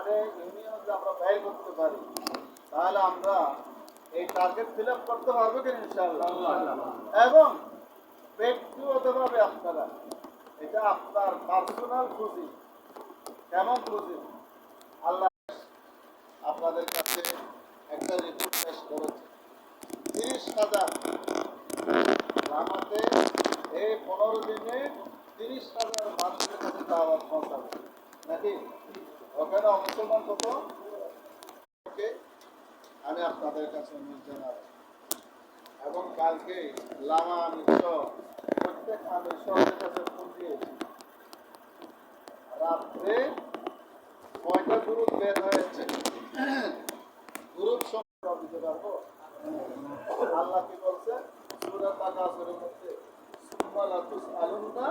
ওয়ার্ডে ইউনিয়নে যদি আমরা ব্যয় করতে পারি তাহলে আমরা এই টার্গেট ফিল আপ করতে পারবো কিনা ইনশাআল্লাহ। এবং ব্যক্তিগতভাবে আপনারা এটা আপনার পার্সোনাল পুঁজি, কেমন পুঁজি আল্লাহ আপনাদের কাছে একটা রিপোর্ট পেশ করেছে 30,000 আমাদের এই 15 দিনে 30,000 মানুষের কাছে দাওয়াত পৌঁছাবে নাকি? ওখানে অমুসলমান কত? আমি আপনাদের কাছে অনুরোধ জানাবো এবং কালকে লামা আমিষ প্রত্যেক আমিষের কাছে ফোন দিয়েছি রাত্রে 9টা গ্রুপ বের হয়েছে। গ্রুপ সংখ্যা দিতে পারবো? আল্লাহ কি বলছে সূরা তাকাসুরের মধ্যে সুম্মা তুসআলুনা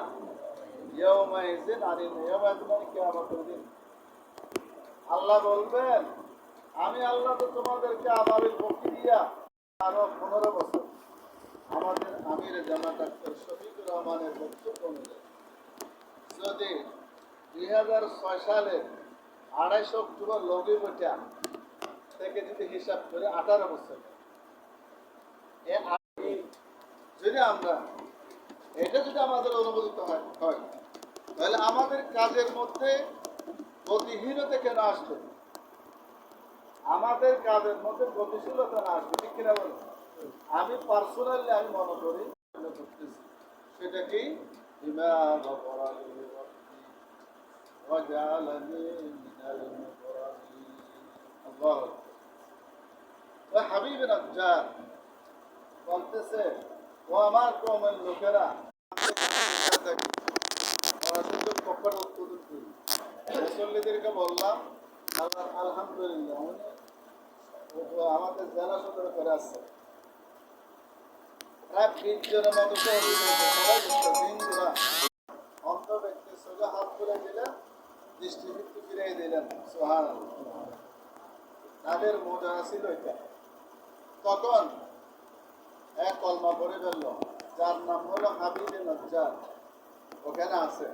ইয়াওমাইযিন আনিল ইয়াওমাইযিন মানে কিয়ামতের দিন। আল্লাহ বলবেন আমি আল্লাহ তো তোমাদেরকে আবাবিল পক্ষী দিয়া আরো 15 বছর আমাদের আমির জামাত ডাক্তার শফিকুর রহমানের বক্তব্য অনুযায়ী যদি 2006 সালের 28 অক্টোবর লগি বইটা থেকে যদি হিসাব করে 18 বছর যদি আমরা এটা যদি আমাদের অনুমোদিত হয় তাহলে আমাদের কাজের মধ্যে গতিহীনতা কেন আসবে? আমাদের কাজের মধ্যে গতিশীলতা না আসবে, ঠিক কিনা বলো? আমি পার্সোনালি আমি মনে করি সেটা কি হাবিব নাজ্জার বলতেছে ও আমার কমের লোকেরা মুসল্লিদেরকে বললাম আলহামদুলিল্লাহ আমাদের জেলা সদর করে আসছে প্রায় 20 জনের মতো অন্ধ ব্যক্তি সোজা হাত তুলে দিলেন, দৃষ্টিবৃত্তি ফিরিয়ে দিলেন। সুবহানাল্লাহ। তাদের মোটা ছিল এটা। তখন এক কলমা পড়ে ফেলল যার নাম হলো হাবিব নাজ্জার, ওখানে আছে।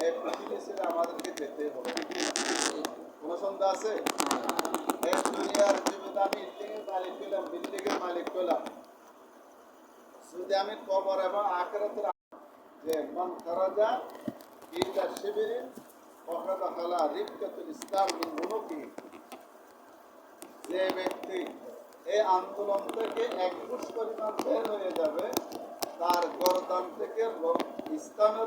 এই পৃথিবী ছেড়ে আমাদেরকে যেতে হবে, কোন সন্দেহ আছে? এই দুনিয়ার জীবনে আমি মালিক পেলাম, বিল্ডিংয়ের মালিক পেলাম, যদি আমি কবর এবং আখিরাতের যে মান খারাজা ইলা শিবিরিন ওয়াকাদ খালা রিফকাতুল ইসলাম মিন উনুকি, যে ব্যক্তি এই আন্দোলন থেকে 1 ফুট পরিমাণ বের হয়ে যাবে তার গর্দান থেকে ইসলামের